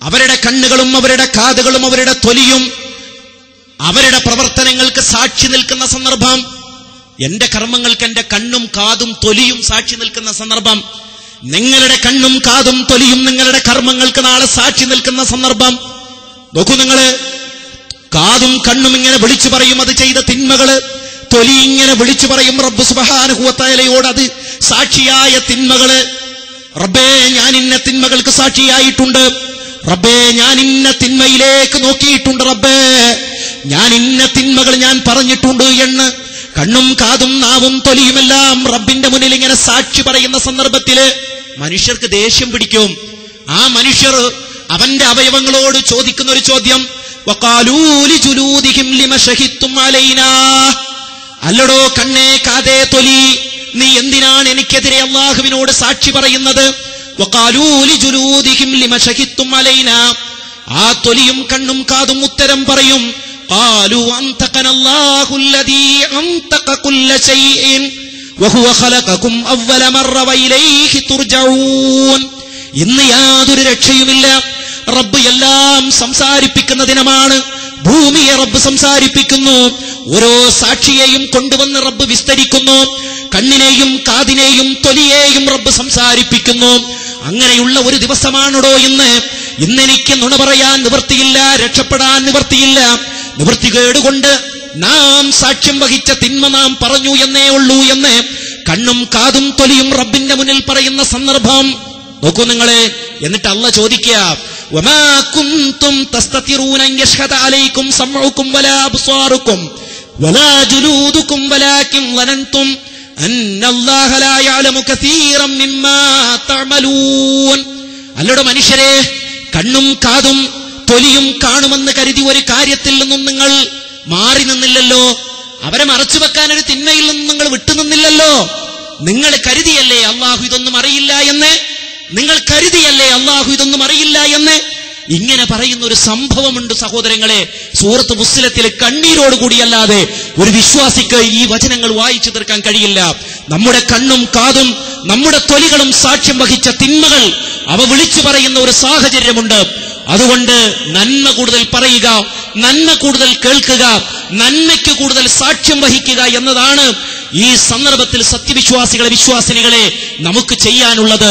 അവരുടെ കണ്ണുകളും അവരുടെ കാതുകളും അവരുടെ തൊലിയും അവരുടെ പ്രവർത്തനങ്ങൾക്ക് സാക്ഷി നിൽക്കുന്ന സന്ദർഭം. എന്റെ കർമ്മങ്ങൾക്ക് എന്റെ കണ്ണും കാതും തൊലിയും സാക്ഷി നിൽക്കുന്ന സന്ദർഭം. നിങ്ങളുടെ കണ്ണും കാതും തൊലിയും നിങ്ങളുടെ കർമ്മങ്ങൾക്ക് നാളെ സാക്ഷി നിൽക്കുന്ന സന്ദർഭം. നോക്കൂ, നിങ്ങള് കാതും കണ്ണും ഇങ്ങനെ വിളിച്ചു പറയും അത് ചെയ്ത തിന്മകള്, തൊലി ഇങ്ങനെ വിളിച്ചു പറയും റബ്ബ് സുബ്ഹാനഹു വ തആലയോട് അത് സാക്ഷിയായ തിന്മകള്. റബ്ബേ, ഞാൻ ഇന്ന തിന്മകൾക്ക് സാക്ഷിയായിട്ടുണ്ട്. റബ്ബേ, ഞാൻ ഇന്ന തിന്മയിലേക്ക് നോക്കിയിട്ടുണ്ട്. റബ്ബേ, ഞാൻ ഇന്ന തിന്മകൾ ഞാൻ പറഞ്ഞിട്ടുണ്ട് എന്ന് കണ്ണും കാതും നാവും തൊലിയുമെല്ലാം റബ്ബിന്റെ മുന്നിൽ ഇങ്ങനെ സാക്ഷി പറയുന്ന സന്ദർഭത്തില് മനുഷ്യർക്ക് ദേഷ്യം പിടിക്കും. ആ മനുഷ്യർ അവന്റെ അവയവങ്ങളോട് ചോദിക്കുന്ന ഒരു ചോദ്യം, വഖാലൂ ലിജുലൂദിഹിം ലിമ ശഹിദ്തും അലൈനാ, അല്ലടോ കണ്ണേ കാതേ തൊലി, നീ എന്തിനാണ് എനിക്കെതിരെ അല്ലാഹുവിനോട് സാക്ഷി പറയുന്നത്? വഖാലൂ ലിജുലൂദിഹിം ലിമ ശഹിദ്തും അലൈനാ, ആ തൊലിയും കണ്ണും കാതും ഉത്തരം പറയും, ഖാലൂ അൻതഖനല്ലാഹു അല്ലദീ അൻതഖ കുല്ല ശൈഇൻ വഹുവ ഖലഖകും അവ്വല മർറ വഇലൈഹി തുർജഊൻ. ഇന്ന് യാതൊരു രക്ഷയുമില്ല. റബ്ബ് എല്ലാം സംസാരിപ്പിക്കുന്ന ദിനമാണ്. ഭൂമിയെ റബ്ബ് സംസാരിപ്പിക്കുന്നു. ഓരോ സാക്ഷിയെയും കൊണ്ടുവന്ന് റബ്ബ് വിസ്തരിക്കുന്നു. കണ്ണിനെയും കാതിനെയും തൊലിയെയും റബ്ബ് സംസാരിപ്പിക്കുന്നു. അങ്ങനെയുള്ള ഒരു ദിവസമാണോ ഇന്നെനിക്ക് നുണ പറയാൻ നിവൃത്തിയില്ല, രക്ഷപ്പെടാൻ നിവൃത്തിയില്ല. നിവൃത്തികേടുകൊണ്ട് നാം സാക്ഷ്യം വഹിച്ച തിന്മ നാം പറഞ്ഞു എന്നേ ഉള്ളൂ എന്ന് കണ്ണും കാതും തൊലിയും റബ്ബിന്റെ മുന്നിൽ പറയുന്ന സന്ദർഭം നോക്കൂ നിങ്ങളെ. എന്നിട്ട് അല്ലാഹ് ചോദിക്കുക, വമാ കുൻതും തസ്തതിറൂന അൻ യശ്ഹദ അലൈക്കും സമഉകും വലാ അബ്സാറുകും വലാ ജുലൂദുകും വലാകിൻ വനൻതും അന്നല്ലാഹ ലാ യഅലമു കസീറൻ മിമ്മാ തഅമലൂൻ. അല്ലടോ മനുഷ്യരെ, കണ്ണും കാതും തൊലിയും കാണുമെന്ന് കരുതി ഒരു കാര്യത്തിൽ നിന്നും നിങ്ങൾ മാറി നിന്നില്ലല്ലോ. അവരെ മറച്ചു വെക്കാൻ ഒരു തിന്മയിൽ നിന്നും നിങ്ങൾ വിട്ടുനിന്നില്ലല്ലോ. നിങ്ങൾ കരുതിയല്ലേ അള്ളാഹു ഇതൊന്നും അറിയില്ല എന്ന്? നിങ്ങൾ കരുതിയല്ലേ അള്ളാഹു ഇതൊന്നും അറിയില്ല എന്ന്? ഇങ്ങനെ പറയുന്ന ഒരു സംഭവമുണ്ട് സഹോദരങ്ങളെ. സൂറത്ത് മുസ്ലിത്തിൽ കണ്ണീരോടുകൂടിയല്ലാതെ ഒരു വിശ്വാസിക്ക് ഈ വചനങ്ങൾ വായിച്ചു തീർക്കാൻ കഴിയില്ല. നമ്മുടെ കണ്ണും കാതും നമ്മുടെ തൊലികളും സാക്ഷ്യം വഹിച്ച തിന്മകൾ അവ വിളിച്ചു പറയുന്ന ഒരു സാഹചര്യമുണ്ട്. അതുകൊണ്ട് നന്മ കൂടുതൽ പറയുക, നന്മ കൂടുതൽ കേൾക്കുക, നന്മയ്ക്ക് കൂടുതൽ സാക്ഷ്യം വഹിക്കുക എന്നതാണ് ഈ സന്ദർഭത്തിൽ സത്യവിശ്വാസികളെ, വിശ്വാസിനികളെ നമുക്ക് ചെയ്യാനുള്ളത്.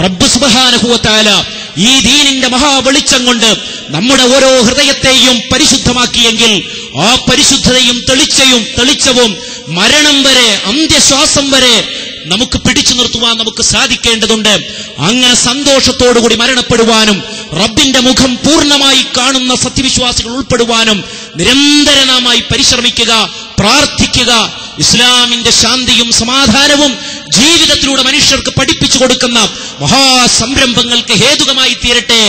റബ്ബ് സുബ്ഹാനഹു വ തആല ഈ ദീനിന്റെ മഹാവെളിച്ചം കൊണ്ട് നമ്മുടെ ഓരോ ഹൃദയത്തെയും പരിശുദ്ധമാക്കിയെങ്കിൽ ആ പരിശുദ്ധതയും തെളിച്ചവും മരണം വരെ, അന്ത്യശ്വാസം വരെ നമുക്ക് പിടിച്ചു നിർത്തുവാൻ നമുക്ക് സാധിക്കേണ്ടതുണ്ട്. അങ്ങനെ സന്തോഷത്തോടുകൂടി മരണപ്പെടുവാനും റബ്ബിന്റെ മുഖം പൂർണ്ണമായി കാണുന്ന സത്യവിശ്വാസികൾ ഉൾപ്പെടുവാനും നിരന്തരമായി പരിശ്രമിക്കുക, പ്രാർത്ഥിക്കുക. ഇസ്ലാമിന്റെ ശാന്തിയും സമാധാനവും ജീവിതത്തിലൂടെ മനുഷ്യർക്ക് പഠിപ്പിച്ചു കൊടുക്കുന്ന മഹാസംരംഭങ്ങൾക്ക് ഹേതുകമായി തീരട്ടെ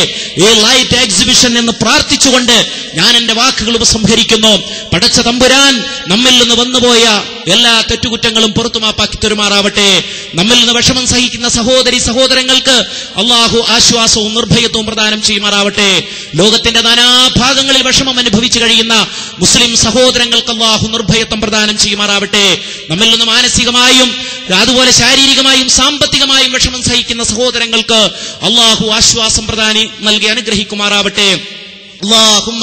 ഈ ലൈറ്റ് എക്സിബിഷൻ എന്ന് പ്രാർത്ഥിച്ചുകൊണ്ട് ഞാൻ എന്റെ വാക്കുകൾ ഉപസംഹരിക്കുന്നു. പടച്ച തമ്പുരാൻ നമ്മിൽ നിന്ന് വന്നുപോയ എല്ലാ തെറ്റുകുറ്റങ്ങളും പുറത്തുമാപ്പാക്കി തെരുമാറാവട്ടെ. നമ്മിൽ നിന്ന് വിഷമം സഹിക്കുന്ന സഹോദരി സഹോദരങ്ങൾക്ക് അള്ളാഹു ആശ്വാസവും നിർഭയത്വവും പ്രദാനം ചെയ്യുമാറാവട്ടെ. ലോകത്തിന്റെ നാനാഭാഗങ്ങളിൽ വിഷമം അനുഭവിച്ചു കഴിയുന്ന മുസ്ലിം സഹോദരങ്ങൾക്ക് അള്ളാഹു നിർഭയത്വം പ്രദാനം ചെയ്യുമാറാവട്ടെ. നമ്മിൽ നിന്ന് മാനസികമായും അതുപോലെ ശാരീരികമായും സാമ്പത്തികമായും വിഷമം സഹിക്കുന്ന സഹോദരങ്ങൾക്ക് അള്ളാഹു ആശ്വാസം പ്രദാനം നൽകി അനുഗ്രഹിക്കുമാറാവട്ടെ. اللهم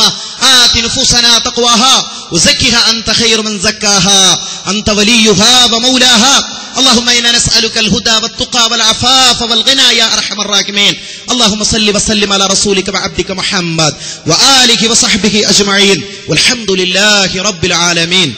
آت نفوسنا تقواها وزكها أنت خير من زكاها أنت وليها ومولاها اللهم إنا نسألك الهدى والتقى والعفاف والغنى يا أرحم الراحمين اللهم صل وسلم على رسولك وعبدك محمد وآله وصحبه أجمعين والحمد لله رب العالمين.